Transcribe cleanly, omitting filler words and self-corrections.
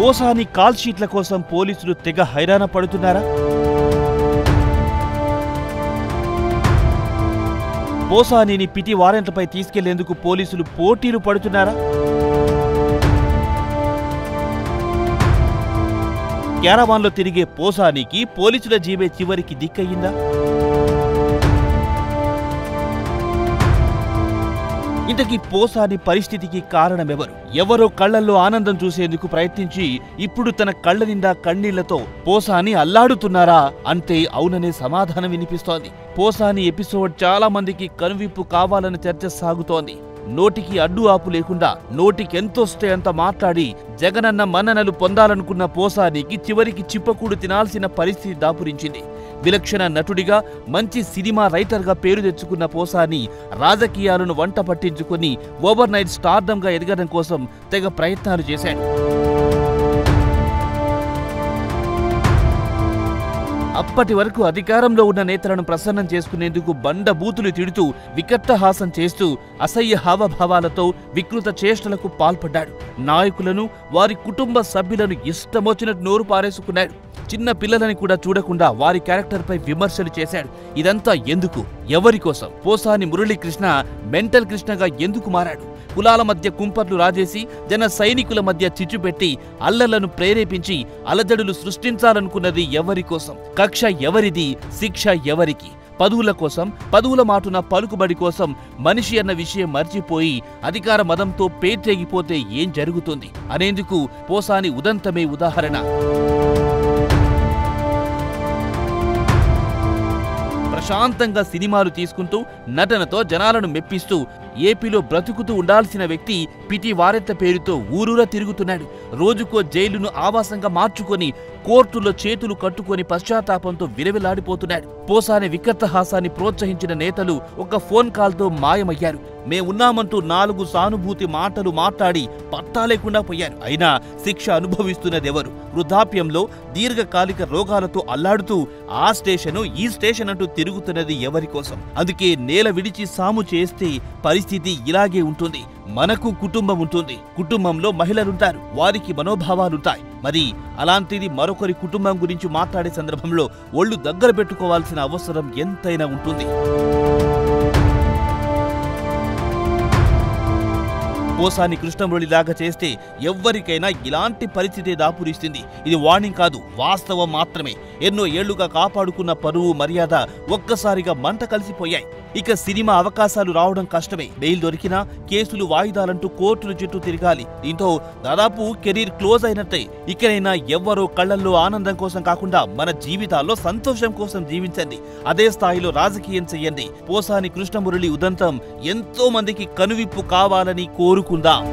Posani call షీట్ల కోసం పోలీసులు తెగ హైరాణ పడుతున్నారా? పోసానిని పిటి వారెంట్లపై తీసుకెళ్లేందుకు పోలీసులు పోటీలు పడుతున్నారా? క్యారవాన్లో తిరిగే పోసానికి పోలీసుల జీవే చివరికి దిక్కయిందా? ఇంతకీ పోసాని పరిస్థితికి కారణమెవరు? ఎవరో కళ్లల్లో ఆనందం చూసేందుకు ప్రయత్నించి ఇప్పుడు తన కళ్ల నిండా కన్నీళ్లతో పోసాని అల్లాడుతున్నారా అంటే అవుననే సమాధానం వినిపిస్తోంది. పోసాని ఎపిసోడ్ చాలా మందికి కనువిప్పు కావాలని చర్చ సాగుతోంది. నోటికి అడ్డు ఆపు లేకుండా నోటికెంతొస్తే అంత మాట్లాడి జగనన్న మన్ననలు పొందాలనుకున్న పోసానికి చివరికి చిప్పకూడు తినాల్సిన పరిస్థితి దాపురించింది. విలక్షణ నటుడిగా మంచి సినిమా రైటర్గా పేరు తెచ్చుకున్న పోసాని రాజకీయాలను వంట పట్టించుకుని ఓవర్ నైట్ స్టార్డంగా ఎదగడం కోసం తెగ ప్రయత్నాలు చేశాడు. అప్పటి వరకు అధికారంలో ఉన్న నేతలను ప్రసన్నం చేసుకునేందుకు బండబూతులు తిడుతూ వికట్టహాసం చేస్తూ అసహ్య హావభావాలతో వికృత చేష్టలకు పాల్పడ్డాడు. నాయకులను వారి కుటుంబ సభ్యులను ఇష్టమొచ్చినట్టు నోరు పారేసుకున్నాడు. చిన్న పిల్లలని కూడా చూడకుండా వారి క్యారెక్టర్పై విమర్శలు చేశాడు. ఇదంతా ఎందుకు? ఎవరి కోసం? పోసాని మురళీకృష్ణ మెంటల్ కృష్ణగా ఎందుకు మారాడు? కులాల మధ్య కుంపర్లు రాజేసి జన సైనికుల మధ్య చిచ్చుపెట్టి అల్లలను ప్రేరేపించి అలజడులు సృష్టించాలనుకున్నది ఎవరి కోసం? కక్ష ఎవరిది? శిక్ష ఎవరికి? పదవుల కోసం, పదవుల మాటున పలుకుబడి కోసం మనిషి అన్న విషయం మర్చిపోయి అధికార మదంతో పేటేగిపోతే ఏం జరుగుతుంది అనేందుకు పోసాని ఉదంతమే ఉదాహరణ. ప్రశాంతంగా సినిమాలు తీసుకుంటూ నటనతో జనాలను మెప్పిస్తూ ఏపీలో బ్రతుకుతూ ఉండాల్సిన వ్యక్తి పిటి వారెంట్ల పేరుతో ఊరూరా తిరుగుతున్నాడు. రోజుకో జైలును ఆవాసంగా మార్చుకొని కోర్టులో చేతులు కట్టుకొని పశ్చాత్తాపంతో విలవిలాడిపోతున్నాడు. పోసాని వికృతహాసాన్ని ప్రోత్సహించిన నేతలు ఒక ఫోన్ కాల్తో మాయమయ్యారు. మేమున్నామంటూ 4 సానుభూతి మాటలు మాట్లాడి పట్టా లేకుండా పోయారు. అయినా శిక్ష అనుభవిస్తున్నదెవరు? వృద్ధాప్యంలో దీర్ఘకాలిక రోగాలతో అల్లాడుతూ ఆ స్టేషను ఈ స్టేషన్ అంటూ తిరుగుతున్నది ఎవరి కోసం? అందుకే నేల విడిచి సాము చేస్తే పరిస్థితి ఇలాగే ఉంటుంది. మనకు కుటుంబం ఉంటుంది, కుటుంబంలో మహిళలుంటారు, వారికి మనోభావాలుంటాయి. మరి అలాంటిది మరొకరి కుటుంబం గురించి మాట్లాడే సందర్భంలో ఒళ్ళు దగ్గర పెట్టుకోవాల్సిన అవసరం ఎంతైనా ఉంటుంది. పోసాని కృష్ణమురళిలాగా చేస్తే ఎవ్వరికైనా ఇలాంటి పరిస్థితి దాపురిస్తుంది. ఇది వార్నింగ్ కాదు, వాస్తవం మాత్రమే. ఎన్నో ఏళ్లుగా కాపాడుకున్న పరువు మర్యాద ఒక్కసారిగా మంట కలిసిపోయాయి. ఇక సినిమా అవకాశాలు రావడం కష్టమే. బెయిల్ దొరికినా కేసులు వాయిదాలంటూ కోర్టుల చుట్టూ తిరగాలి. దీంతో దాదాపు కెరీర్ క్లోజ్ అయినట్టే. ఇకనైనా ఎవ్వరో కళ్లల్లో ఆనందం కోసం కాకుండా మన జీవితాల్లో సంతోషం కోసం జీవించండి. అదే స్థాయిలో రాజకీయం చెయ్యండి. పోసాని కృష్ణమురళి ఉదంతం ఎంతో మందికి కనువిప్పు కావాలని కోరుకుందాం.